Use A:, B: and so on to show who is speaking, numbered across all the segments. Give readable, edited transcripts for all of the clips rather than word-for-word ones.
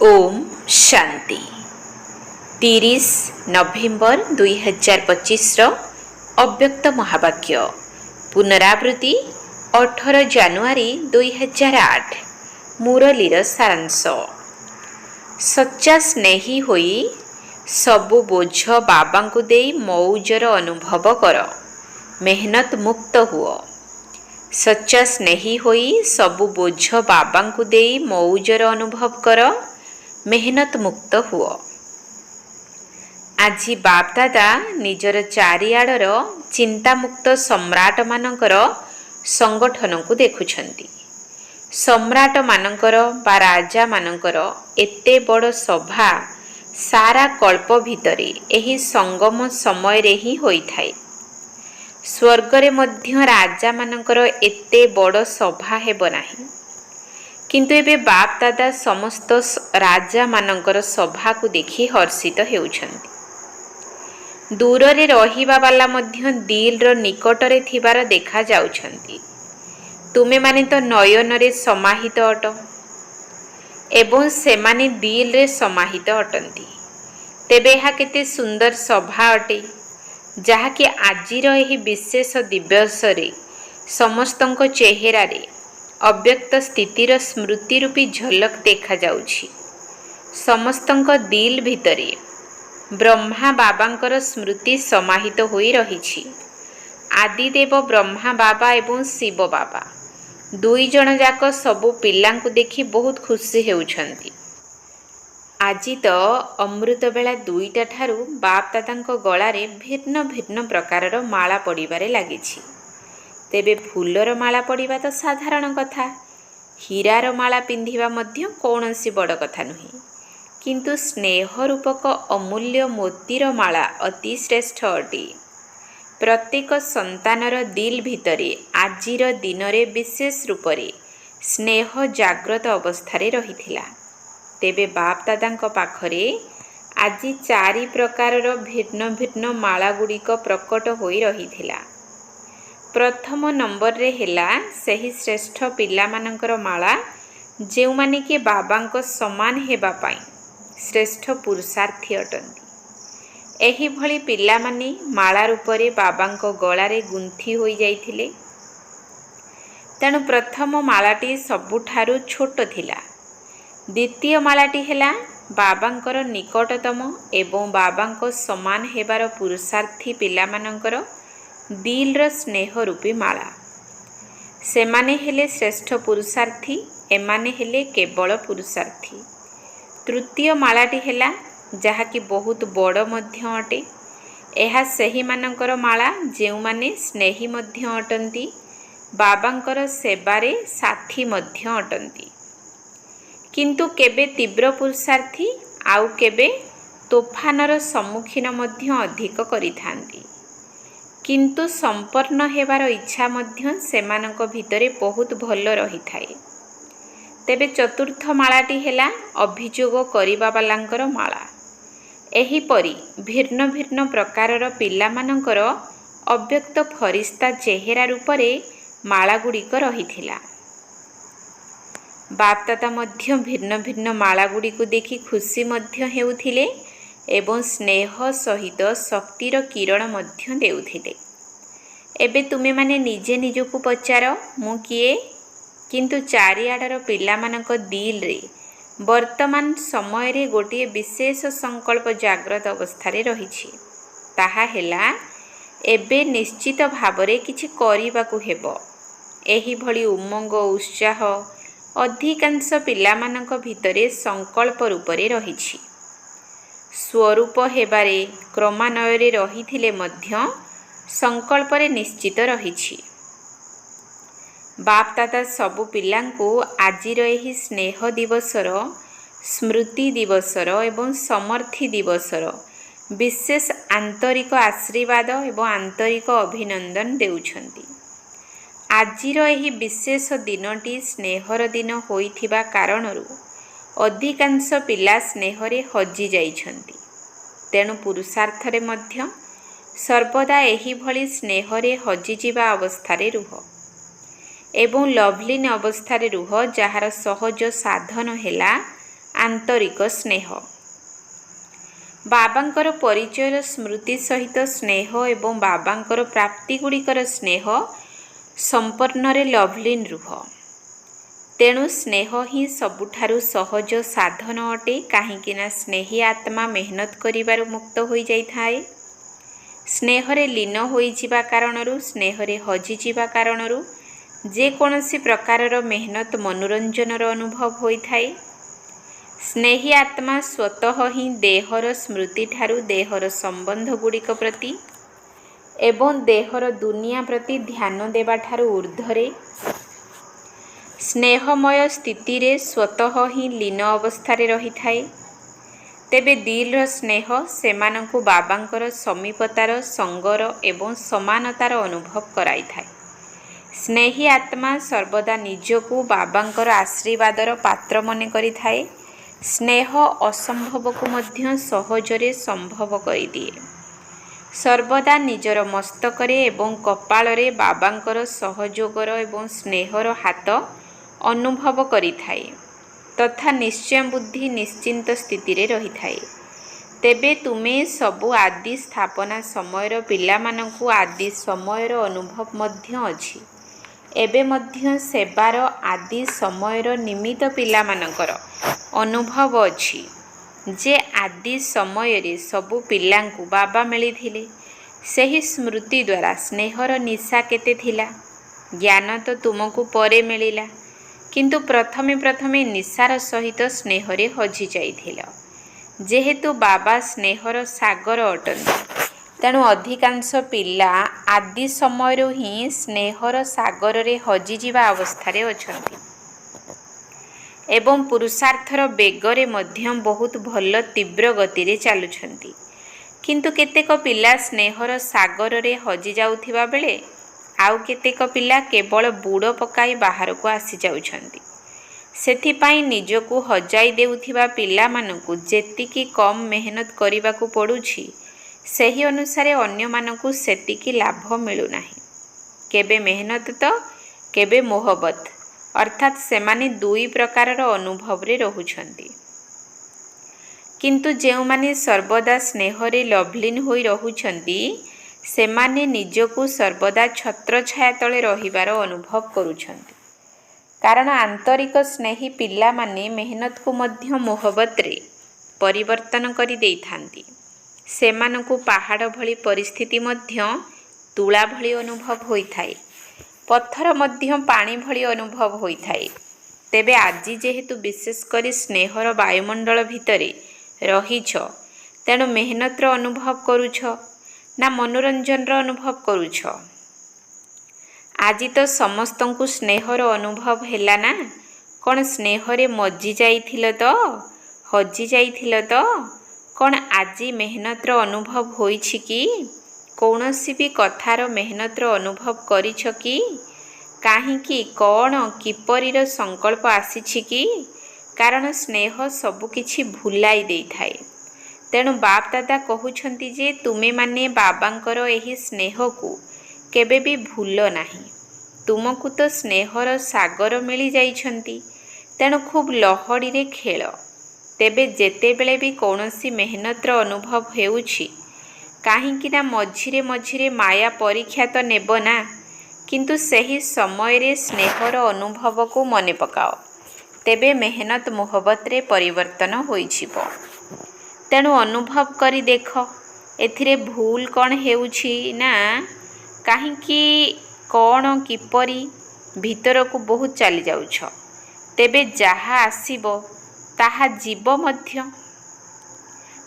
A: ओम शांति 30 नवेम्बर 2025 अव्यक्त महावाक्य पुनरावृत्ति 18 जानुआरी 2008 मुरलीर सारांश। सच्चा स्नेही होई सबु बोझ बाबा को देई मौजर अनुभव कर, मेहनत मुक्त हुओ। सच्चा स्नेही होई सबु बोझ बाबा को देई मौजर अनुभव कर, मेहनत मुक्त हुओ। आजी बाप दादा निजर चारिआडर चिंतामुक्त सम्राट मानकर संगठन को देखुछंती। सम्राट मानकर बा राजा मानकर एते बड़ सभा सारा कल्प भितरे एही संगम समय रे ही होई थाए। स्वर्गरे मध्य राजा मानकर एते बड़ सभा हेब नाही, किंतु एबे बाप दादा समस्त राजा मानकर सभा को देखि हर्षित हेउछंती। दूर रे रहिबा वाला मध्य दिल रो निकट रे थिबार देखा जाउछंती। तुमे माने तो नयन रे समाहित अट एवं सेमाने दिल रे समाहित अटंती। तेबे एहा केते सुंदर सभा अटे, जहा कि आजिर एही विशेष दिवस रे समस्तंक चेहरा रे अव्यक्त स्थितिर स्मृति रूपी झलक देखा जाउछि। समस्तंक दिल भितरे ब्रह्मा बाबांकर स्मृति समाहित होई रहिछि। आदिदेव ब्रह्मा बाबा एवं शिव बाबा दुई जण जाक सबु पिलांकु देखि बहुत खुशी हेउछंती। आजि तो अमृत बेला दुईटा ठारू बाप दादांक गଳାରେ भिन्न भिन्न प्रकारर माला पड़िबारे लागिछि। तेबे फूलर माला पड़िबा तो साधारण कथा, हीरार माला पिंधिबा मध्य कौनसी बड़ कथा नुहे, किंतु स्नेह रूपक अमूल्य मोतीर माला अति श्रेष्ठ अटे। प्रत्येक संतानर दिल भितरे आजिर दिनरे विशेष रूपरे स्नेह जाग्रत अवस्थारे रहिथिला। तेबे बाप दादांक पाखरे आजि चारि प्रकारर भिन्न भिन्न माला गुड़िक प्रकट होई रहिथिला। प्रथम नंबर रे हेला सही श्रेष्ठ पिला मानकर माला, जेउ माने कि बाबांक समान हेबा पाई श्रेष्ठ पुरुषार्थी अटंती। एही भली पिला माने माला रूपरे बाबांक गଳାରେ गुंथि होई जाइथिले। तेणु प्रथम मालाटी सबुठारु छोट थिला। द्वितीय मालाटी हेला बाबांकर निकटतम एवं बाबांक समान हेबार पुरुषार्थी पिला मानकर दिल र स्नेह रूपी माला। सेमाने हेले श्रेष्ठ पुरुषार्थी, एमाने हेले केवल पुरुषार्थी। तृतीय मालाटी हेला जहा कि बहुत बड़ मध्य अटे। एहा सही मानकर माला जेउ माने स्नेही मध्य अटंती, बाबांकर सेबारे साथी मध्य अटंती, किंतु केबे तीव्र पुरुषार्थी आउ केबे तोफानर सम्मुखीन मध्य अधिक करिथांती। किंतु संपन्न हेबार इच्छा मध्य सेमानक भितरे बहुत भल रही थाए। तेबे चतुर्थ मालाटी हेला अभियोग करिबा वालांकर माला। एही परी भिन्न भिन्न प्रकारर पिला मानकर अव्यक्त फरिश्ता चेहरा रूपरे माला गुड़िक रहिथिला। बाप दादा मध्य भिन्न भिन्न माला गुड़िक देखि खुशी मध्य हेउथिले एवं स्नेह सहित शक्तिर किरण मध्य देउथिले। एबे तुमे माने निजे निजकु पचार मु किए, किंतु चारिआडर पिला मानक दिल रे वर्तमान समय रे गोटे विशेष संकल्प जाग्रत अवस्थारे रहिछि। ताहा हेला एबे निश्चित भावरे किछि करिबाकु हेबो। एही भली उमंग उत्साह अधिकांश पिला मानक भितरे संकल्प रूपरे रहिछि। स्वरूप हेबारे क्रमान्वୟରେ रहिथिले मध्य संकल्परे निश्चित रहिछि। बाप दादा सबु पिलांकु आजिर एही स्नेह दिवसर, स्मृति दिवसर एवं समर्थी दिवसर विशेष आंतरिक आशीर्वाद एवं आंतरिक अभिनंदन देउछंती। आजिर एही विशेष दिनटी स्नेहर दिन होइथिबा कारणरू अधिकांश पिला स्नेहरे हजि जाइछंती। तेणु पुरुषार्थरे मध्य सर्वदा एही भली स्नेहरे हजिजिबा अवस्थारे रुह एवं लवलीन अवस्थारे रुह, जार सहज साधन हेला आंतरिक स्नेह। बाबांकर परिचयर स्मृति सहित स्नेह एवं बाबांकर प्राप्तिगुड़िकर स्नेह संपन्नरे लवलीन रुह। तेणु स्नेह ही सबुठारु सहज साधन अटे, काहींकि स्नेही आत्मा मेहनत करिबारु मुक्त होई जाई थाए। स्नेहरे लीन होई जिबा कारणरू, स्नेहरे हजि जिबा कारणरू जे कोनोसी प्रकारर मेहनत मनोरंजनर अनुभव होई थाए। स्नेही आत्मा स्वतः ही देहर स्मृति ठारू देहर संबंध गुड़िक प्रति एवं देहर दुनिया प्रति ध्यान देबा ठारू ऊर्ध्वरे स्नेहमय स्थिति रे स्वतः ही लीन अवस्थारे रही थाए। तेबे दिलर स्नेह सेमानंकु बाबांकर समीपतार संगर एवं समानतार अनुभव कराई थाए। स्नेही आत्मा सर्वदा निजकु बाबांकर आशीर्वादर पात्र मने करि थाए। स्नेह असंभव को मध्य सहजरे संभव करि दिए। सर्वदा निजर मस्तकरे एवं कपाଳରେ बाबांकर सहयोगर एवं स्नेहर हाथ अनुभव करि थाए तथा निश्चय बुद्धि निश्चिंत स्थिति रे रही थाए। तेबे तुमे सबु आदि स्थापना समयर पिलामानंकु आदि समयर अनुभव मध्य अछि। एबे मध्य सेवार आदि समयर निमित्त पिलामानंकर अनुभव अछि जे आदि समय रे सबु पिलांकु बाबा मिलिथिले। सेही स्मृति द्वारा स्नेहर निशा केते थिला। ज्ञान तो तुमको परे मिलिला, किंतु प्रथमे प्रथमे निशार सहित स्नेहरे हजि जाइथिल। जेहेतु बाबा स्नेहर सागर अटंती, तेणु अधिकांश पिला आदि समय ही स्नेहर सागर रे हजि जिबा अवस्थारे अछंती एवं पुरुषार्थर बेगरे मध्य बहुत भल तीव्र गति रे चालुछंती। किंतु केतेक पिला स्नेहर सागर रे हजि जाउथिबा बेले आउ केतेक पिला केवल बुड़ पकाई बाहर को आसी जाउछंती। सेथिपाई निजको हजाई देउथिबा पिलामानंकु जेतिकी कम मेहनत करिबाकु पडुछि, सेही अनुसारे अन्य मानंकु सेतिकी लाभ मिलु नाही। केबे मेहनत तो केबे मोहब्बत, अर्थात सेमाने दुई प्रकारर अनुभव रे रहुछंती। किंतु जेउमाने सर्वदा स्नेहरे लवलीन होई रहुछंती, सेमाने निजको सर्वदा छत्र छाया तले रहिबार अनुभव करुछंती। कारण आंतरिक स्नेही पिला माने मेहनत को मध्य मोहब्बत रे परिवर्तन करि देइथांती। सेमानकु पहाड़ भली परिस्थिति मध्य तुला भली अनुभव होई थाए, पत्थर मध्य पानी भली अनुभव होई थाए। तेबे आजि जेहेतु विशेष करी स्नेहर वायुमंडल भितरे रहिछ, तेणु मेहनतर अनुभव करुछ ना मनोरंजनर अनुभव करुछ। आजि तो समस्तंकु स्नेहर अनुभव हेला ना। कौन स्नेहरे मजी जाइथिल तो, हजि जाइथिल तो? कौन आजि मेहनतर अनुभव होइछि कि? कौनसी भी कथार मेहनतर अनुभव करिछ कि? काहींकि कौन किपरिर संकल्प आसिछि कि? कारण स्नेह सबुकिछि भुलाई देइथाए। तेणु बाप दादा कहउछंती जे तुमे माने बाबांकर एही स्नेह को केबे भी भूल नाही। तुमको तो स्नेहर सागर मिली जाइछंती, तेणु खूब लहड़ी रे खेल। तेबे जेतेबेले भी कौनसी मेहनतर अनुभव हेउछि, काहींकि ना मझिरे मझिरे माया परीक्षा तो नेब ना, किंतु सही समय रे स्नेहर अनुभव को मने पकाओ। तेबे मेहनत मोहब्बत रे परिवर्तन होइछिबो। तेणु अनुभव करी देख एथिरे भूल कौन हेउछि ना, काहींकि कौन किपरि भीतर को बहुत चली जाउछ। तेबे जहा आसीबो ताहा जीव मध्य,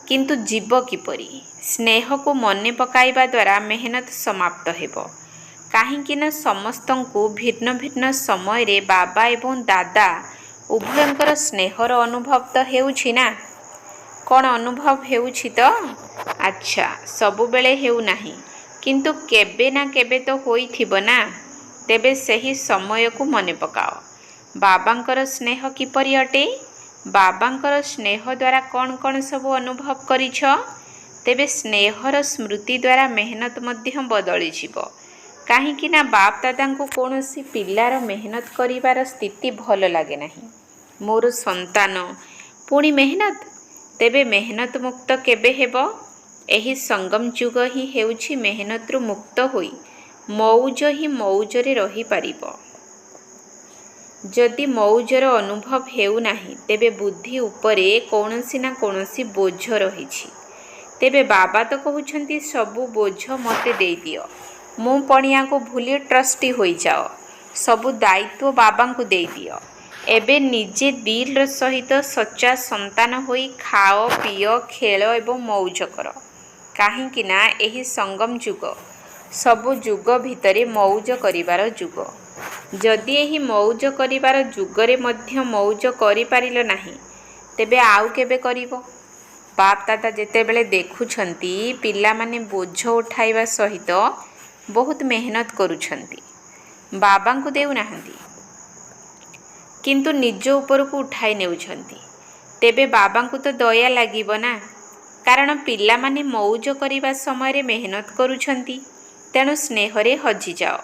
A: किंतु जीव किपरि? स्नेह को मने पकाइबा द्वारा मेहनत समाप्त हेबो। काहींकि ना समस्तंकु भिन्न भिन्न समय रे बाबा एवं दादा उभयंकर स्नेहर अनुभव तो हेउछि ना। कौन अनुभव हेउछि तो? अच्छा, सबु बेले हेउ नाही, किंतु केबे ना केबे तो होइथिबो ना। तेबे सही समय को मने पकाओ। बाबांकर स्नेह किपरि अटे? बाबांकर स्नेह द्वारा कौन कौन सब अनुभव करिछ? तेबे स्नेहर स्मृति द्वारा मेहनत मध्य बदली जिवो। काहींकि ना बाप दादांको कौनसी पिलार मेहनत करिवार स्थिति भल लागे नाही। मोर संतान ପୁଣି ମେହନତ, ତେବେ ମେହନତ ମୁକ୍ତ କେବେ ହେବ? ଏହି ସଙ୍ଗମ ଯୁଗ ହିଁ ହେଉଛି ମେହନତରୁ ମୁକ୍ତ ହୋଇ ମଉଜ ହିଁ ମଉଜରେ ରହିପାରିବ। ଯଦି ମଉଜର ଅନୁଭବ ହେଉନାହିଁ, ତେବେ ବୁଦ୍ଧି ଉପରେ କୌଣସି ନା କୌଣସି ବୋଝ ରହିଛି। ତେବେ ବାବା ତ କହୁଛନ୍ତି ସବୁ ବୋଝ ମୋତେ ଦେଇଦିଅ, ମୁଁ ପଣିଆକୁ ଭୁଲି ଟ୍ରଷ୍ଟି ହୋଇଯାଅ, ସବୁ ଦାୟିତ୍ୱ ବାବାଙ୍କୁ ଦେଇଦିଅ। ଏବେ ନିଜେ ଦିଲ୍ର ସହିତ ସଚ୍ଚା ସନ୍ତାନ ହୋଇ ଖାଅ, ପିଅ, ଖେଳ ଏବଂ ମଉଜ କର। କାହିଁକି ନା ଏହି ସଙ୍ଗମ ଯୁଗ ସବୁ ଯୁଗ ଭିତରେ ମଉଜ କରିବାର ଯୁଗ। ଯଦି ଏହି ମଉଜ କରିବାର ଯୁଗରେ ମଧ୍ୟ ମଉଜ କରିପାରିଲ ନାହିଁ, ତେବେ ଆଉ କେବେ କରିବ? ବାପ ଦାଦା ଯେତେବେଳେ ଦେଖୁଛନ୍ତି ପିଲାମାନେ ବୋଝ ଉଠାଇବା ସହିତ ବହୁତ ମେହନତ କରୁଛନ୍ତି, ବାବାଙ୍କୁ ଦେଉନାହାନ୍ତି, କିନ୍ତୁ ନିଜ ଉପରକୁ ଉଠାଇ ନେଉଛନ୍ତି, ତେବେ ବାବାଙ୍କୁ ତ ଦୟା ଲାଗିବ ନା। କାରଣ ପିଲାମାନେ ମଉଜ କରିବା ସମୟରେ ମେହନତ କରୁଛନ୍ତି। ତେଣୁ ସ୍ନେହରେ ହଜିଯାଅ।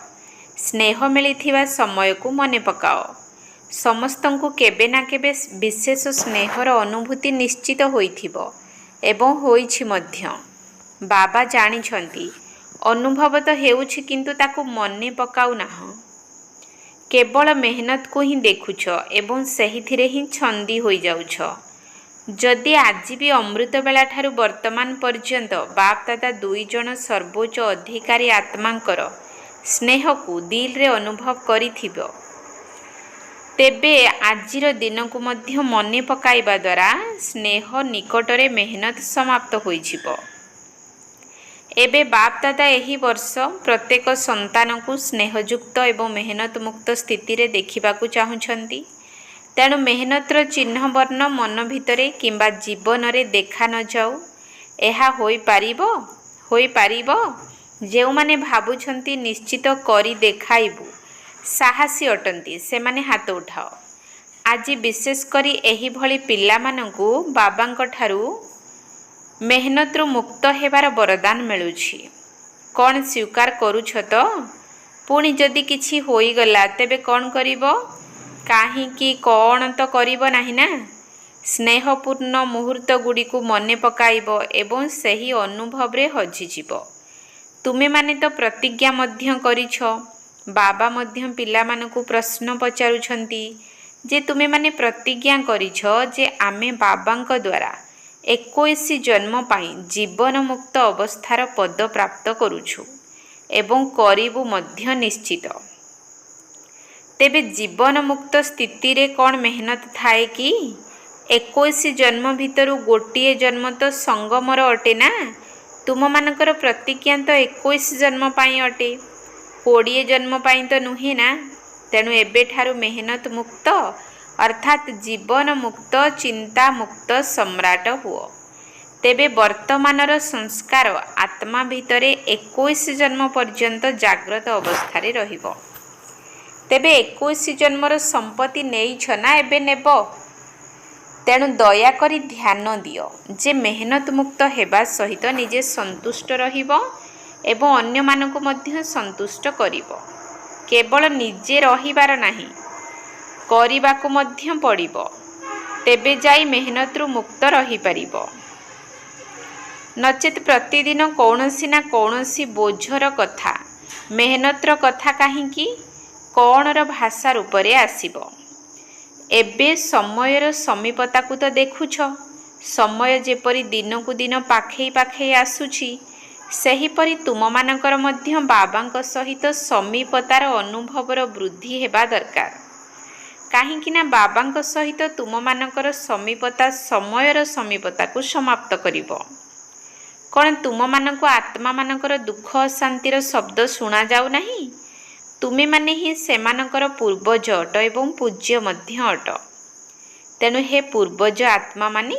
A: ସ୍ନେହ ମିଳିଥିବା ସମୟକୁ ମନେ ପକାଅ। ସମସ୍ତଙ୍କୁ କେବେ ନା କେବେ ବିଶେଷ ସ୍ନେହର ଅନୁଭୂତି ନିଶ୍ଚିତ ହୋଇଥିବ ଏବଂ ହୋଇଛି ମଧ୍ୟ। ବାବା ଜାଣିଛନ୍ତି, ଅନୁଭବ ତ ହେଉଛି କିନ୍ତୁ ତାକୁ ମନେ ପକାଉନାହଁ। କେବଳ ମେହନତକୁ ହିଁ ଦେଖୁଛ ଏବଂ ସେହିଥିରେ ହିଁ ଛନ୍ଦି ହୋଇଯାଉଛ। ଯଦି ଆଜି ବି ଅମୃତବେଳା ଠାରୁ ବର୍ତ୍ତମାନ ପର୍ଯ୍ୟନ୍ତ ବାପ ଦାଦା ଦୁଇ ଜଣ ସର୍ବୋଚ୍ଚ ଅଧିକାରୀ ଆତ୍ମାଙ୍କର ସ୍ନେହକୁ ଦିଲ୍ରେ ଅନୁଭବ କରିଥିବ, ତେବେ ଆଜିର ଦିନକୁ ମଧ୍ୟ ମନେ ପକାଇବା ଦ୍ୱାରା ସ୍ନେହ ନିକଟରେ ମେହନତ ସମାପ୍ତ ହୋଇଯିବ। ଏବେ ବାପ ଦାଦା ଏହି ବର୍ଷ ପ୍ରତ୍ୟେକ ସନ୍ତାନକୁ ସ୍ନେହଯୁକ୍ତ ଏବଂ ମେହନତ ମୁକ୍ତ ସ୍ଥିତିରେ ଦେଖିବାକୁ ଚାହୁଁଛନ୍ତି। ତେଣୁ ମେହନତର ଚିହ୍ନ ବର୍ଣ୍ଣ ମନ ଭିତରେ କିମ୍ବା ଜୀବନରେ ଦେଖା ନଯାଉ। ଏହା ହୋଇପାରିବ? ଯେଉଁମାନେ ଭାବୁଛନ୍ତି ନିଶ୍ଚିତ କରି ଦେଖାଇବୁ, ସାହସୀ ଅଟନ୍ତି, ସେମାନେ ହାତ ଉଠାଅ। ଆଜି ବିଶେଷ କରି ଏହିଭଳି ପିଲାମାନଙ୍କୁ ବାବାଙ୍କ ଠାରୁ ମେହନତରୁ ମୁକ୍ତ ହେବାର ବରଦାନ ମିଳୁଛି। କ'ଣ ସ୍ୱୀକାର କରୁଛ ତ? ପୁଣି ଯଦି କିଛି ହୋଇଗଲା ତେବେ କ'ଣ କରିବ? କାହିଁକି କ'ଣ ତ କରିବ ନାହିଁ ନା। ସ୍ନେହପୂର୍ଣ୍ଣ ମୁହୂର୍ତ୍ତଗୁଡ଼ିକୁ ମନେ ପକାଇବ ଏବଂ ସେହି ଅନୁଭବରେ ହଜିଯିବ। ତୁମେମାନେ ତ ପ୍ରତିଜ୍ଞା ମଧ୍ୟ କରିଛ। ବାବା ମଧ୍ୟ ପିଲାମାନଙ୍କୁ ପ୍ରଶ୍ନ ପଚାରୁଛନ୍ତି ଯେ ତୁମେମାନେ ପ୍ରତିଜ୍ଞା କରିଛ ଯେ ଆମେ ବାବାଙ୍କ ଦ୍ୱାରା 21 ଜନ୍ମ ପାଇଁ ଜୀବନ ମୁକ୍ତ ଅବସ୍ଥାର ପଦ ପ୍ରାପ୍ତ କରୁଛୁ ଏବଂ କରିବୁ ମଧ୍ୟ ନିଶ୍ଚିତ। ତେବେ ଜୀବନ ମୁକ୍ତ ସ୍ଥିତିରେ କ'ଣ ମେହନତ ଥାଏ କି? 21 ଜନ୍ମ ଭିତରୁ ଗୋଟିଏ ଜନ୍ମ ତ ସଙ୍ଗମର ଅଟେ ନା। ତୁମମାନଙ୍କର ପ୍ରତିଜ୍ଞା ତ 21 ଜନ୍ମ ପାଇଁ ଅଟେ, 20 ଜନ୍ମ ପାଇଁ ତ ନୁହେଁ ନା। ତେଣୁ ଏବେଠାରୁ ମେହନତ ମୁକ୍ତ ଅର୍ଥାତ୍ ଜୀବନ ମୁକ୍ତ, ଚିନ୍ତା ମୁକ୍ତ ସମ୍ରାଟ ହୁଅ। ତେବେ ବର୍ତ୍ତମାନର ସଂସ୍କାର ଆତ୍ମା ଭିତରେ 21 ଜନ୍ମ ପର୍ଯ୍ୟନ୍ତ ଜାଗ୍ରତ ଅବସ୍ଥାରେ ରହିବ। ତେବେ 21 ଜନ୍ମର ସମ୍ପତ୍ତି ନେଇଛ ନା ଏବେ ନେବ? ତେଣୁ ଦୟାକରି ଧ୍ୟାନ ଦିଅ ଯେ ମେହନତ ମୁକ୍ତ ହେବା ସହିତ ନିଜେ ସନ୍ତୁଷ୍ଟ ରହିବ ଏବଂ ଅନ୍ୟମାନଙ୍କୁ ମଧ୍ୟ ସନ୍ତୁଷ୍ଟ କରିବ। କେବଳ ନିଜେ ରହିବାର ନାହିଁ, କରିବାକୁ ମଧ୍ୟ ପଡ଼ିବ। ତେବେ ଯାଇ ମେହନତରୁ ମୁକ୍ତ ରହିପାରିବ। ନଚେତ୍ ପ୍ରତିଦିନ କୌଣସି ନା କୌଣସି ବୋଝର କଥା, ମେହନତର କଥା କାହିଁକି କ'ଣର ଭାଷା ରୂପରେ ଆସିବ। ଏବେ ସମୟର ସମୀପତାକୁ ତ ଦେଖୁଛ। ସମୟ ଯେପରି ଦିନକୁ ଦିନ ପାଖେଇ ପାଖେଇ ଆସୁଛି, ସେହିପରି ତୁମମାନଙ୍କର ମଧ୍ୟ ବାବାଙ୍କ ସହିତ ସମୀପତାର ଅନୁଭବର ବୃଦ୍ଧି ହେବା ଦରକାର। କାହିଁକି ନା ବାବାଙ୍କ ସହିତ ତୁମମାନଙ୍କର ସମୀପତା ସମୟର ସମୀପତାକୁ ସମାପ୍ତ କରିବ। କ'ଣ ତୁମମାନଙ୍କୁ ଆତ୍ମାମାନଙ୍କର ଦୁଃଖ ଅଶାନ୍ତିର ଶବ୍ଦ ଶୁଣାଯାଉ ନାହିଁ? ତୁମେମାନେ ହିଁ ସେମାନଙ୍କର ପୂର୍ବଜ ଅଟ ଏବଂ ପୂଜ୍ୟ ମଧ୍ୟ ଅଟ। ତେଣୁ ହେ ପୂର୍ବଜ ଆତ୍ମାମାନେ,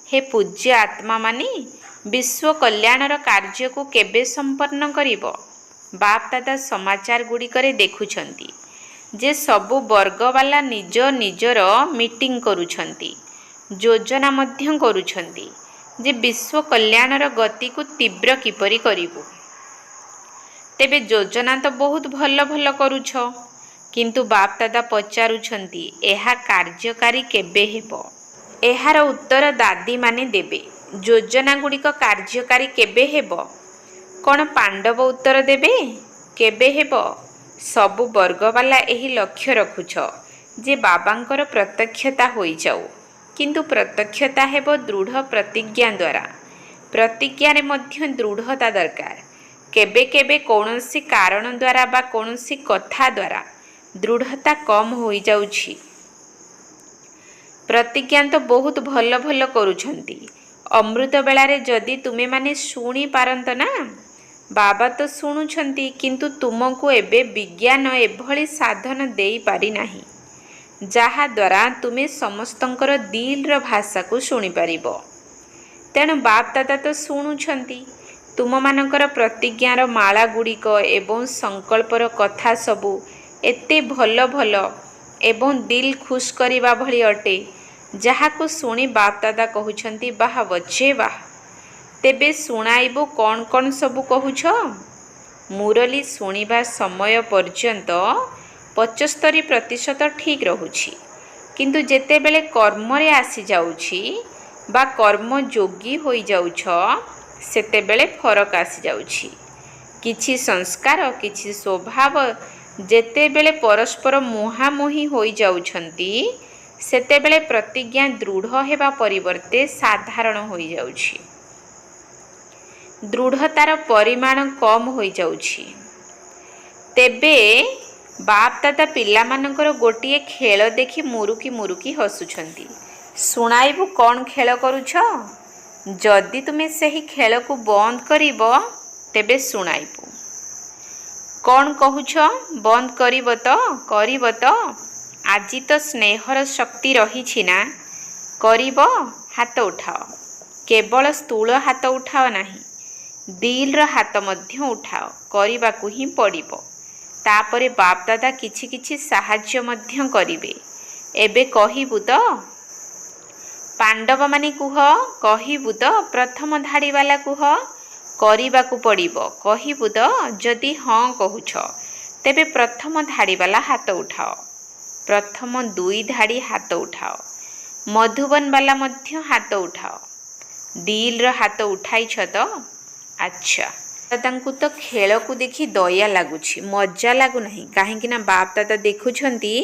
A: ହେ ପୂଜ୍ୟ ଆତ୍ମାମାନେ, ବିଶ୍ୱ କଲ୍ୟାଣର କାର୍ଯ୍ୟକୁ କେବେ ସମ୍ପନ୍ନ କରିବ? ବାପ ଦାଦା ସମାଚାର ଗୁଡ଼ିକରେ ଦେଖୁଛନ୍ତି ଯେ ସବୁ ବର୍ଗବାଲା ନିଜ ନିଜର ମିଟିଂ କରୁଛନ୍ତି, ଯୋଜନା ମଧ୍ୟ କରୁଛନ୍ତି ଯେ ବିଶ୍ୱ କଲ୍ୟାଣର ଗତିକୁ ତୀବ୍ର କିପରି କରିବୁ। ତେବେ ଯୋଜନା ତ ବହୁତ ଭଲ ଭଲ କରୁଛ, କିନ୍ତୁ ବାପ ଦାଦା ପଚାରୁଛନ୍ତି ଏହା କାର୍ଯ୍ୟକାରୀ କେବେ ହେବ? ଏହାର ଉତ୍ତର ଦାଦୀମାନେ ଦେବେ। ଯୋଜନାଗୁଡ଼ିକ କାର୍ଯ୍ୟକାରୀ କେବେ ହେବ? କ'ଣ ପାଣ୍ଡବ ଉତ୍ତର ଦେବେ? କେବେ ହେବ? ସବୁ ବର୍ଗବାଲା ଏହି ଲକ୍ଷ୍ୟ ରଖୁଛ ଯେ ବାବାଙ୍କର ପ୍ରତ୍ୟକ୍ଷତା ହୋଇଯାଉ, କିନ୍ତୁ ପ୍ରତ୍ୟକ୍ଷତା ହେବ ଦୃଢ଼ ପ୍ରତିଜ୍ଞା ଦ୍ୱାରା। ପ୍ରତିଜ୍ଞାରେ ମଧ୍ୟ ଦୃଢ଼ତା ଦରକାର। କେବେ କେବେ କୌଣସି କାରଣ ଦ୍ୱାରା ବା କୌଣସି କଥା ଦ୍ୱାରା ଦୃଢ଼ତା କମ୍ ହୋଇଯାଉଛି। ପ୍ରତିଜ୍ଞା ତ ବହୁତ ଭଲ ଭଲ କରୁଛନ୍ତି। ଅମୃତ ବେଳାରେ ଯଦି ତୁମେମାନେ ଶୁଣି ପାରନ୍ତ ନା। ବାବା ତ ଶୁଣୁଛନ୍ତି, କିନ୍ତୁ ତୁମକୁ ଏବେ ବିଜ୍ଞାନ ଏଭଳି ସାଧନ ଦେଇପାରିନାହିଁ ଯାହାଦ୍ୱାରା ତୁମେ ସମସ୍ତଙ୍କର ଦିଲ୍ର ଭାଷାକୁ ଶୁଣିପାରିବ। ତେଣୁ ବାପ ଦାଦା ତ ଶୁଣୁଛନ୍ତି। ତୁମମାନଙ୍କର ପ୍ରତିଜ୍ଞାର ମାଳାଗୁଡ଼ିକ ଏବଂ ସଂକଳ୍ପର କଥା ସବୁ ଏତେ ଭଲ ଭଲ ଏବଂ ଦିଲ୍ ଖୁସ୍ କରିବା ଭଳି ଅଟେ, ଯାହାକୁ ଶୁଣି ବାପ ଦାଦା କହୁଛନ୍ତି, ବାହା ବଚେ ବାହା। ତେବେ ଶୁଣାଇବୁ କ'ଣ କ'ଣ ସବୁ କହୁଛ? ମୁରଲୀ ଶୁଣିବା ସମୟ ପର୍ଯ୍ୟନ୍ତ 75% ଠିକ୍ ରହୁଛି, କିନ୍ତୁ ଯେତେବେଳେ କର୍ମରେ ଆସିଯାଉଛି ବା କର୍ମଯୋଗୀ ହୋଇଯାଉଛ, ସେତେବେଳେ ଫରକ ଆସିଯାଉଛି। କିଛି ସଂସ୍କାର, କିଛି ସ୍ୱଭାବ ଯେତେବେଳେ ପରସ୍ପର ମୁହାଁମୁହିଁ ହୋଇଯାଉଛନ୍ତି, ସେତେବେଳେ ପ୍ରତିଜ୍ଞା ଦୃଢ଼ ହେବା ପରିବର୍ତ୍ତେ ସାଧାରଣ ହୋଇଯାଉଛି। ଦୃଢ଼ତାର ପରିମାଣ କମ୍ ହୋଇଯାଉଛି। ତେବେ ବାପ ଦାଦା ପିଲାମାନଙ୍କର ଗୋଟିଏ ଖେଳ ଦେଖି ମୁରୁକି ମୁରୁକି ହସୁଛନ୍ତି। ଶୁଣାଇବୁ କ'ଣ ଖେଳ କରୁଛ? ଯଦି ତୁମେ ସେହି ଖେଳକୁ ବନ୍ଦ କରିବ, ତେବେ ଶୁଣାଇବୁ। କ'ଣ କହୁଛ? ବନ୍ଦ କରିବ ତ? କରିବ ତ? ଆଜି ତ ସ୍ନେହର ଶକ୍ତି ରହିଛି ନା? କରିବ? ହାତ ଉଠାଅ। କେବଳ ସ୍ଥୂଳ ହାତ ଉଠାଅ ନାହିଁ, ଦିଲ୍ର ହାତ ମଧ୍ୟ ଉଠାଅ। କରିବାକୁ ହିଁ ପଡ଼ିବ। ତାପରେ ବାପ ଦାଦା କିଛି କିଛି ସାହାଯ୍ୟ ମଧ୍ୟ କରିବେ। ଏବେ କହିବୁ ତ? ପାଣ୍ଡବମାନେ କୁହ, କହିବୁ ତ? ପ୍ରଥମ ଧାଡ଼ିବାଲା କୁହ, କରିବାକୁ ପଡ଼ିବ। କହିବୁ ତ? ଯଦି ହଁ କହୁଛ, ତେବେ ପ୍ରଥମ ଧାଡ଼ିବାଲା ହାତ ଉଠାଅ। ପ୍ରଥମ 2 ଧାଡ଼ି ହାତ ଉଠାଅ। ମଧୁବନବାଲା ମଧ୍ୟ ହାତ ଉଠାଅ। ଦିଲ୍ର ହାତ ଉଠାଇଛ ତ? ଆଚ୍ଛା। ଦାଦାଙ୍କୁ ତ ଖେଳକୁ ଦେଖି ଦୟା ଲାଗୁଛି, ମଜା ଲାଗୁନାହିଁ। କାହିଁକିନା ବାପ ଦାଦା ଦେଖୁଛନ୍ତି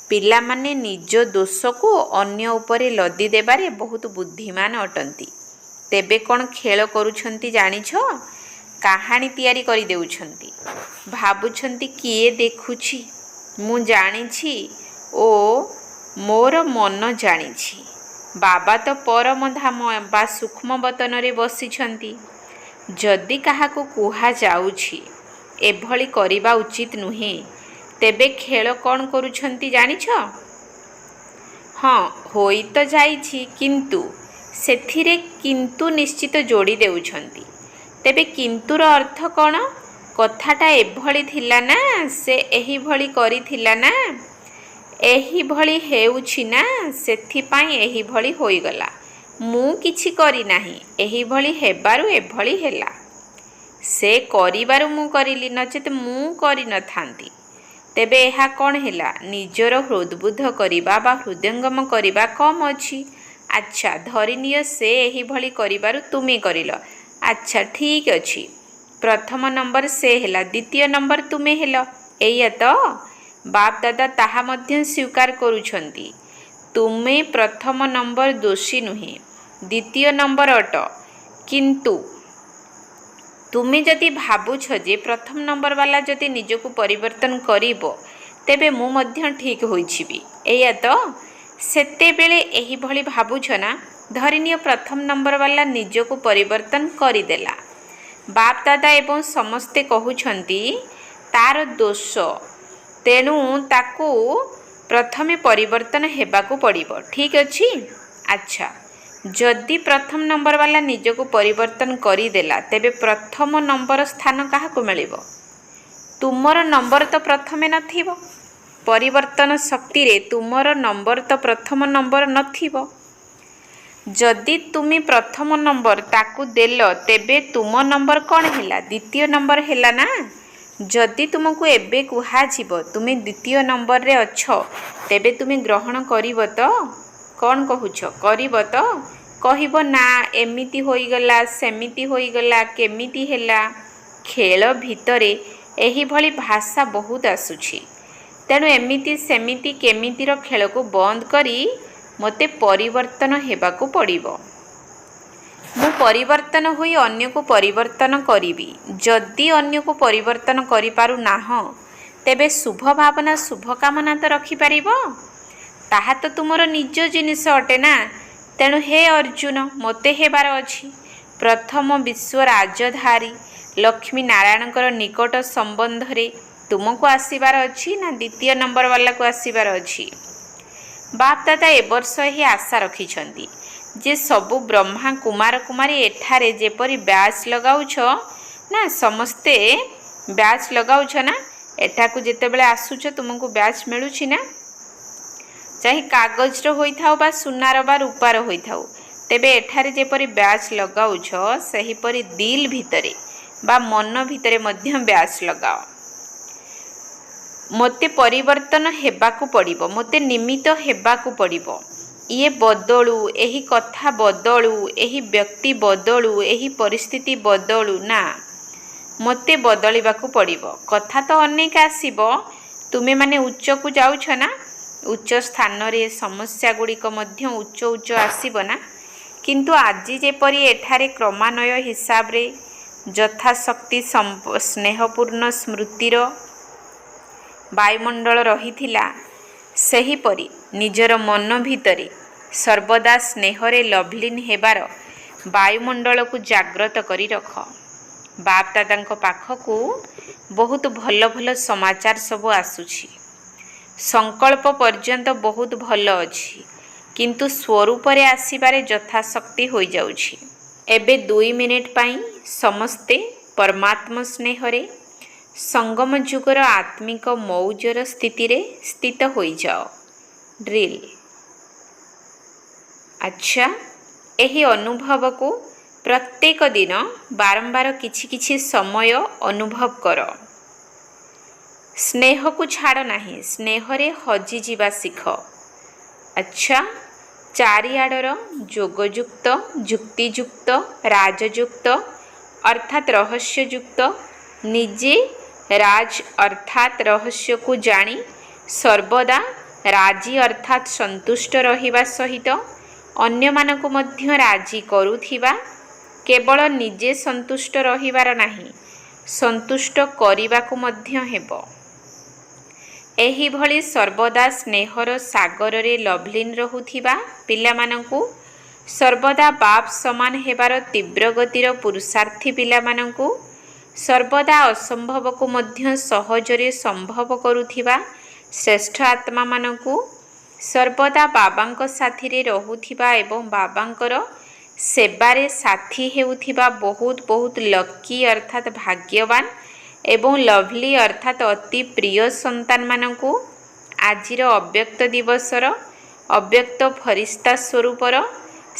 A: ପିଲାମାନେ ନିଜ ଦୋଷକୁ ଅନ୍ୟ ଉପରେ ଲଦି ଦେବାରେ ବହୁତ ବୁଦ୍ଧିମାନ ଅଟନ୍ତି। ତେବେ କ'ଣ ଖେଳ କରୁଛନ୍ତି ଜାଣିଛ? କାହାଣୀ ତିଆରି କରିଦେଉଛନ୍ତି। ଭାବୁଛନ୍ତି କିଏ ଦେଖୁଛି? ମୁଁ ଜାଣିଛି ଓ ମୋର ମନ ଜାଣିଛି। ବାବା ତ ପରମଧାମ ବା ସୂକ୍ଷ୍ମବତନରେ ବସିଛନ୍ତି। ଯଦି କାହାକୁ କୁହାଯାଉଛି ଏଭଳି କରିବା ଉଚିତ ନୁହେଁ, ତେବେ ଖେଳ କ'ଣ କରୁଛନ୍ତି ଜାଣିଛ? ହଁ, ହୋଇ ତ ଯାଇଛି, କିନ୍ତୁ ସେଥିରେ କିନ୍ତୁ ନିଶ୍ଚିତ ଯୋଡ଼ି ଦେଉଛନ୍ତି। ତେବେ କିନ୍ତୁର ଅର୍ଥ କ'ଣ? କଥାଟା ଏଭଳି ଥିଲା ନା, ସେ ଏହିଭଳି କରିଥିଲା ନା, ଏହିଭଳି ହେଉଛି ନା, ସେଥିପାଇଁ ଏହିଭଳି ହୋଇଗଲା। ମୁଁ କିଛି କରିନାହିଁ, ଏହିଭଳି ହେବାରୁ ଏଭଳି ହେଲା। ସେ କରିବାରୁ ମୁଁ କରିଲି, ନଚେତ୍ ମୁଁ କରିନଥାନ୍ତି। ତେବେ ଏହା କ'ଣ ହେଲା? ନିଜର ହୃଦ୍ବୁଦ୍ଧ କରିବା ବା ହୃଦୟଙ୍ଗମ କରିବା କମ୍ ଅଛି। ଆଚ୍ଛା, ଧରିନିଅ ସେ ଏହିଭଳି କରିବାରୁ ତୁମେ କରିଲ। ଆଚ୍ଛା, ଠିକ୍ ଅଛି। ପ୍ରଥମ ନମ୍ବର ସେ ହେଲା, ଦ୍ୱିତୀୟ ନମ୍ବର ତୁମେ ହେଲ, ଏଇଆ ତ? ବାପ ଦାଦା ତାହା ମଧ୍ୟ ସ୍ୱୀକାର କରୁଛନ୍ତି। ତୁମେ ପ୍ରଥମ ନମ୍ବର ଦୋଷୀ ନୁହେଁ, ଦ୍ୱିତୀୟ ନମ୍ବର ଅଟ। କିନ୍ତୁ ତୁମେ ଯଦି ଭାବୁଛ ଯେ ପ୍ରଥମ ନମ୍ବରବାଲା ଯଦି ନିଜକୁ ପରିବର୍ତ୍ତନ କରିବ, ତେବେ ମୁଁ ମଧ୍ୟ ଠିକ୍ ହୋଇଯିବି, ଏଇଆ ତ? ସେତେବେଳେ ଏହିଭଳି ଭାବୁଛ ନା? ଧରିନିଅ ପ୍ରଥମ ନମ୍ବରବାଲା ନିଜକୁ ପରିବର୍ତ୍ତନ କରିଦେଲା। ବାପ ଦାଦା ଏବଂ ସମସ୍ତେ କହୁଛନ୍ତି ତାର ଦୋଷ, ତେଣୁ ତାକୁ ପ୍ରଥମେ ପରିବର୍ତ୍ତନ ହେବାକୁ ପଡ଼ିବ। ଠିକ୍ ଅଛି? ଆଚ୍ଛା, ଯଦି ପ୍ରଥମ ନମ୍ବରବାଲା ନିଜକୁ ପରିବର୍ତ୍ତନ କରିଦେଲା, ତେବେ ପ୍ରଥମ ନମ୍ବର ସ୍ଥାନ କାହାକୁ ମିଳିବ? ତୁମର ନମ୍ବର ତ ପ୍ରଥମେ ନଥିବ। ପରିବର୍ତ୍ତନ ଶକ୍ତିରେ ତୁମର ନମ୍ବର ତ ପ୍ରଥମ ନମ୍ବର ନଥିବ। ଯଦି ତୁମେ ପ୍ରଥମ ନମ୍ବର ତାକୁ ଦେଲ, ତେବେ ତୁମ ନମ୍ବର କ'ଣ ହେଲା? ଦ୍ୱିତୀୟ ନମ୍ବର ହେଲା ନା? ଯଦି ତୁମକୁ ଏବେ କୁହାଯିବ ତୁମେ ଦ୍ୱିତୀୟ ନମ୍ବରରେ ଅଛ, ତେବେ ତୁମେ ଗ୍ରହଣ କରିବ ତ? କ'ଣ କହୁଛ? କରିବ ତ? କହିବ ନା ଏମିତି ହୋଇଗଲା, ସେମିତି ହୋଇଗଲା, କେମିତି ହେଲା। ଖେଳ ଭିତରେ ଏହିଭଳି ଭାଷା ବହୁତ ଆସୁଛି। ତେଣୁ ଏମିତି ସେମିତି କେମିତିର ଖେଳକୁ ବନ୍ଦ କରି ମୋତେ ପରିବର୍ତ୍ତନ ହେବାକୁ ପଡ଼ିବ। ମୁଁ ପରିବର୍ତ୍ତନ ହୋଇ ଅନ୍ୟକୁ ପରିବର୍ତ୍ତନ କରିବି। ଯଦି ଅନ୍ୟକୁ ପରିବର୍ତ୍ତନ କରିପାରୁନାହଁ, ତେବେ ଶୁଭ ଭାବନା ଶୁଭକାମନା ତ ରଖିପାରିବ? ତାହା ତ ତୁମର ନିଜ ଜିନିଷ ଅଟେ ନା। ତେଣୁ ହେ ଅର୍ଜୁନ, ମୋତେ ହେବାର ଅଛି। ପ୍ରଥମ ବିଶ୍ୱ ରାଜଧାରୀ ଲକ୍ଷ୍ମୀ ନାରାୟଣଙ୍କର ନିକଟ ସମ୍ବନ୍ଧରେ ତୁମକୁ ଆସିବାର ଅଛି ନା ଦ୍ୱିତୀୟ ନମ୍ବର ବାଲାକୁ ଆସିବାର ଅଛି? ବାପ ଦାଦା ଏ ବର୍ଷ ଏହି ଆଶା ରଖିଛନ୍ତି ଯେ ସବୁ ବ୍ରହ୍ମା କୁମାର କୁମାରୀ ଏଠାରେ ଯେପରି ବ୍ୟାଚ୍ ଲଗାଉଛ ନା, ସମସ୍ତେ ବ୍ୟାଚ୍ ଲଗାଉଛ ନା, ଏଠାକୁ ଯେତେବେଳେ ଆସୁଛ ତୁମକୁ ବ୍ୟାଚ୍ ମିଳୁଛି ନା? ଚାहे କାଗଜର ହୋଇଥାଉ ବା ସୁନାର ବା ରୂପାର ହୋଇଥାଉ, ତେବେ ଏଠାରେ ଯେପରି ବ୍ୟାଚ୍ ଲଗାଉଛ ସେହିପରି ଦିଲ୍ ଭିତରେ ବା ମନ ଭିତରେ ମଧ୍ୟ ବ୍ୟାଚ୍ ଲଗାଅ। ମୋତେ ପରିବର୍ତ୍ତନ ହେବାକୁ ପଡ଼ିବ, ମୋତେ ନିମିତ୍ତ ହେବାକୁ ପଡ଼ିବ। ଇଏ ବଦଳୁ, ଏହି କଥା ବଦଳୁ, ଏହି ବ୍ୟକ୍ତି ବଦଳୁ, ଏହି ପରିସ୍ଥିତି ବଦଳୁ ନା, ମୋତେ ବଦଳିବାକୁ ପଡ଼ିବ। କଥା ତ ଅନେକ ଆସିବ। ତୁମେମାନେ ଉଚ୍ଚକୁ ଯାଉଛ ନା, ଉଚ୍ଚ ସ୍ଥାନରେ ସମସ୍ୟା ଗୁଡ଼ିକ ମଧ୍ୟ ଉଚ୍ଚ ଉଚ୍ଚ ଆସିବ ନା। କିନ୍ତୁ ଆଜି ଯେପରି ଏଠାରେ କ୍ରମାନ୍ୱୟ ହିସାବରେ ଯଥାଶକ୍ତି ସ୍ନେହପୂର୍ଣ୍ଣ ସ୍ମୃତିର ବାୟୁମଣ୍ଡଳ ରହିଥିଲା, ସେହିପରି ନିଜର ମନ ଭିତରେ ସର୍ବଦା ସ୍ନେହରେ ଲଭ୍ଲିନ୍ ହେବାର ବାୟୁମଣ୍ଡଳକୁ ଜାଗ୍ରତ କରି ରଖ। ବାପ ଦାଦାଙ୍କ ପାଖକୁ ବହୁତ ଭଲ ଭଲ ସମାଚାର ସବୁ ଆସୁଛି। ସଂକଳ୍ପ ପର୍ଯ୍ୟନ୍ତ ବହୁତ ଭଲ ଅଛି, କିନ୍ତୁ ସ୍ୱରୂପରେ ଆସିବାରେ ଯଥାଶକ୍ତି ହୋଇଯାଉଛି। ଏବେ 2 ମିନିଟ୍ ପାଇଁ ସମସ୍ତେ ପରମାତ୍ମ ସ୍ନେହରେ ସଙ୍ଗମ ଯୁଗର ଆତ୍ମିକ ମୌଜର ସ୍ଥିତିରେ ସ୍ଥିତ ହୋଇଯାଅ। ଡ୍ରିଲ୍। ଆଚ୍ଛା, ଏହି ଅନୁଭବକୁ ପ୍ରତ୍ୟେକ ଦିନ ବାରମ୍ବାର କିଛି କିଛି ସମୟ ଅନୁଭବ କର। ସ୍ନେହକୁ ଛାଡ଼ ନାହିଁ, ସ୍ନେହରେ ହଜିଯିବା ଶିଖ। ଆଚ୍ଛା, ଚାରିଆଡ଼ର ଯୋଗଯୁକ୍ତ, ଯୁକ୍ତିଯୁକ୍ତ, ରାଜଯୁକ୍ତ ଅର୍ଥାତ୍ ରହସ୍ୟଯୁକ୍ତ, ନିଜେ ରାଜ ଅର୍ଥାତ୍ ରହସ୍ୟକୁ ଜାଣି ସର୍ବଦା ରାଜି ଅର୍ଥାତ୍ ସନ୍ତୁଷ୍ଟ ରହିବା ସହିତ ଅନ୍ୟମାନଙ୍କୁ ମଧ୍ୟ ରାଜି କରୁଥିବା, କେବଳ ନିଜେ ସନ୍ତୁଷ୍ଟ ରହିବାର ନାହିଁ, ସନ୍ତୁଷ୍ଟ କରିବାକୁ ମଧ୍ୟ ହେବ। ଏହିଭଳି ସର୍ବଦା ସ୍ନେହର ସାଗରରେ ଲଭ୍ଲିନ୍ ରହୁଥିବା ପିଲାମାନଙ୍କୁ, ସର୍ବଦା ବାପ ସମାନ ହେବାର ତୀବ୍ର ଗତିର ପୁରୁଷାର୍ଥୀ ପିଲାମାନଙ୍କୁ, ସର୍ବଦା ଅସମ୍ଭବକୁ ମଧ୍ୟ ସହଜରେ ସମ୍ଭବ କରୁଥିବା ଶ୍ରେଷ୍ଠ ଆତ୍ମାମାନଙ୍କୁ, ସର୍ବଦା ବାବାଙ୍କ ସାଥିରେ ରହୁଥିବା ଏବଂ ବାବାଙ୍କର ସେବାରେ ସାଥୀ ହେଉଥିବା ବହୁତ ବହୁତ ଲକି ଅର୍ଥାତ୍ ଭାଗ୍ୟବାନ ଏବଂ ଲଭ୍ଲି ଅର୍ଥାତ୍ ଅତି ପ୍ରିୟ ସନ୍ତାନମାନଙ୍କୁ ଆଜିର ଅବ୍ୟକ୍ତ ଦିବସର ଅବ୍ୟକ୍ତ ଫରିସ୍ତା ସ୍ୱରୂପର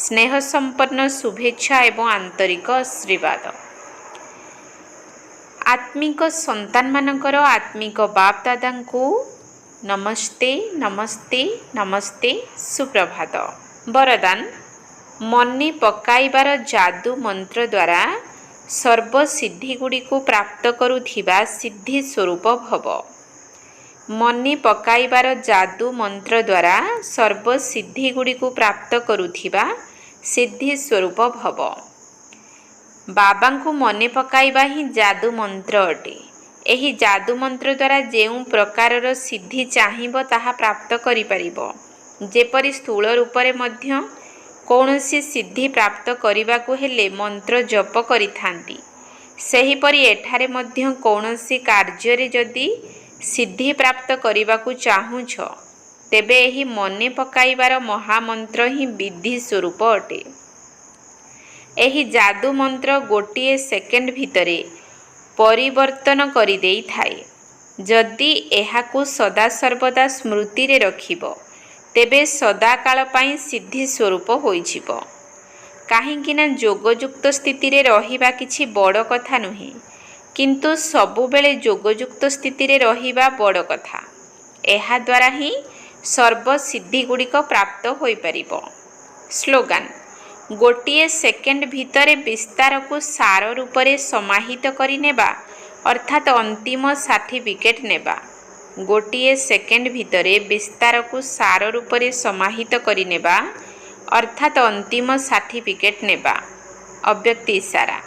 A: ସ୍ନେହ ସମ୍ପନ୍ନ ଶୁଭେଚ୍ଛା ଏବଂ ଆନ୍ତରିକ ଆଶୀର୍ବାଦ। ଆତ୍ମିକ ସନ୍ତାନମାନଙ୍କର ଆତ୍ମିକ ବାପ ଦାଦାଙ୍କୁ ନମସ୍ତେ, ନମସ୍ତେ, ନମସ୍ତେ, ସୁପ୍ରଭାତ। ବରଦାନ: ମନେ ପକାଇବାର ଯାଦୁ ମନ୍ତ୍ର ଦ୍ୱାରା ସର୍ବସିଦ୍ଧିଗୁଡ଼ିକୁ ପ୍ରାପ୍ତ କରୁଥିବା ସିଦ୍ଧି ସ୍ୱରୂପ ଭବ। ମନେ ପକାଇବାର ଯାଦୁ ମନ୍ତ୍ର ଦ୍ୱାରା ସର୍ବସିଦ୍ଧିଗୁଡ଼ିକୁ ପ୍ରାପ୍ତ କରୁଥିବା ସିଦ୍ଧି ସ୍ୱରୂପ ଭବ। ବାବାଙ୍କୁ ମନେ ପକାଇବା ହିଁ ଯାଦୁ ମନ୍ତ୍ର ଅଟେ। ଏହି ଯାଦୁ ମନ୍ତ୍ର ଦ୍ୱାରା ଯେଉଁ ପ୍ରକାରର ସିଦ୍ଧି ଚାହିଁବ ତାହା ପ୍ରାପ୍ତ କରିପାରିବ। ଯେପରି ସ୍ଥୂଳ ରୂପରେ ମଧ୍ୟ କୌଣସି ସିଦ୍ଧି ପ୍ରାପ୍ତ କରିବାକୁ ହେଲେ ମନ୍ତ୍ର ଜପ କରିଥାନ୍ତି, ସେହିପରି ଏଠାରେ ମଧ୍ୟ କୌଣସି କାର୍ଯ୍ୟରେ ଯଦି ସିଦ୍ଧି ପ୍ରାପ୍ତ କରିବାକୁ ଚାହୁଁଛ, ତେବେ ଏହି ମନେ ପକାଇବାର ମହାମନ୍ତ୍ର ହିଁ ବିଧି ସ୍ୱରୂପ ଅଟେ। ଏହି ଯାଦୁ ମନ୍ତ୍ର ଗୋଟିଏ ସେକେଣ୍ଡ ଭିତରେ ପରିବର୍ତ୍ତନ କରିଦେଇଥାଏ। ଯଦି ଏହାକୁ ସଦାସର୍ବଦା ସ୍ମୃତିରେ ରଖିବ, ତେବେ ସଦାକାଳ ପାଇଁ ସିଦ୍ଧି ସ୍ୱରୂପ ହୋଇଯିବ। କାହିଁକିନା ଯୋଗଯୁକ୍ତ ସ୍ଥିତିରେ ରହିବା କିଛି ବଡ଼ କଥା ନୁହେଁ, କିନ୍ତୁ ସବୁବେଳେ ଯୋଗଯୁକ୍ତ ସ୍ଥିତିରେ ରହିବା ବଡ଼ କଥା। ଏହାଦ୍ୱାରା ହିଁ ସର୍ବସିଦ୍ଧିଗୁଡ଼ିକ ପ୍ରାପ୍ତ ହୋଇପାରିବ। ସ୍ଲୋଗାନ, ଗୋଟିଏ ସେକେଣ୍ଡ ଭିତରେ ବିସ୍ତାରକୁ ସାର ରୂପରେ ସମାହିତ କରିନେବା ଅର୍ଥାତ୍ ଅନ୍ତିମ ସାର୍ଟିଫିକେଟ୍ ନେବା। ଗୋଟିଏ ସେକେଣ୍ଡ ଭିତରେ ବିସ୍ତାରକୁ ସାର ରୂପରେ ସମାହିତ କରିନେବା ଅର୍ଥାତ୍ ଅନ୍ତିମ ସାର୍ଟିଫିକେଟ୍ ନେବା। ଅବ୍ୟକ୍ତି ଇସାରା,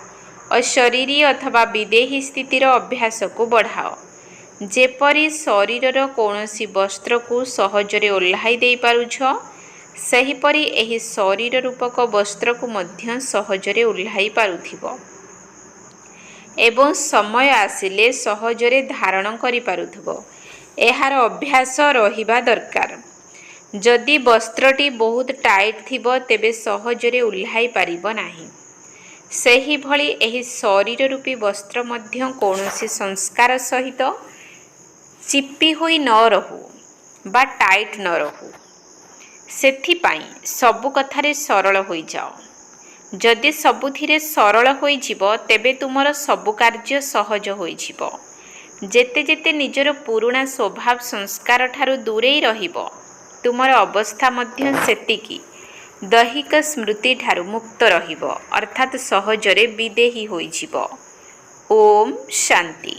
A: ଅଶରୀରୀ ଅଥବା ବିଦେହୀ ସ୍ଥିତିର ଅଭ୍ୟାସକୁ ବଢ଼ାଅ। ଯେପରି ଶରୀରର କୌଣସି ବସ୍ତ୍ରକୁ ସହଜରେ ଓହ୍ଲାଇ ଦେଇପାରୁଛ, ସେହିପରି ଏହି ଶରୀର ରୂପକ ବସ୍ତ୍ରକୁ ମଧ୍ୟ ସହଜରେ ଓହ୍ଲାଇ ପାରୁଥିବ ଏବଂ ସମୟ ଆସିଲେ ସହଜରେ ଧାରଣ କରିପାରୁଥିବ। ଏହାର ଅଭ୍ୟାସ ରହିବା ଦରକାର। ଯଦି ବସ୍ତ୍ରଟି ବହୁତ ଟାଇଟ୍ ଥିବ, ତେବେ ସହଜରେ ଓହ୍ଲାଇ ପାରିବ ନାହିଁ। ସେହିଭଳି ଏହି ଶରୀର ରୂପୀ ବସ୍ତ୍ର ମଧ୍ୟ କୌଣସି ସଂସ୍କାର ସହିତ ଚିପି ହୋଇ ନ ରହୁ ବା ଟାଇଟ୍ ନ ରହୁ। ସେଥିପାଇଁ ସବୁ କଥାରେ ସରଳ ହୋଇଯାଅ। ଯଦି ସବୁଥିରେ ସରଳ ହୋଇଯିବ, ତେବେ ତୁମର ସବୁ କାର୍ଯ୍ୟ ସହଜ ହୋଇଯିବ। ଯେତେ ଯେତେ ନିଜର ପୁରୁଣା ସ୍ୱଭାବ ସଂସ୍କାର ଠାରୁ ଦୂରେଇ ରହିବ, ତୁମର ଅବସ୍ଥା ମଧ୍ୟ ସେତିକି ଦୈହିକ ସ୍ମୃତି ଠାରୁ ମୁକ୍ତ ରହିବ, ଅର୍ଥାତ୍ ସହଜରେ ବିଦେହୀ ହୋଇଯିବ। ଓମ୍ ଶାନ୍ତି।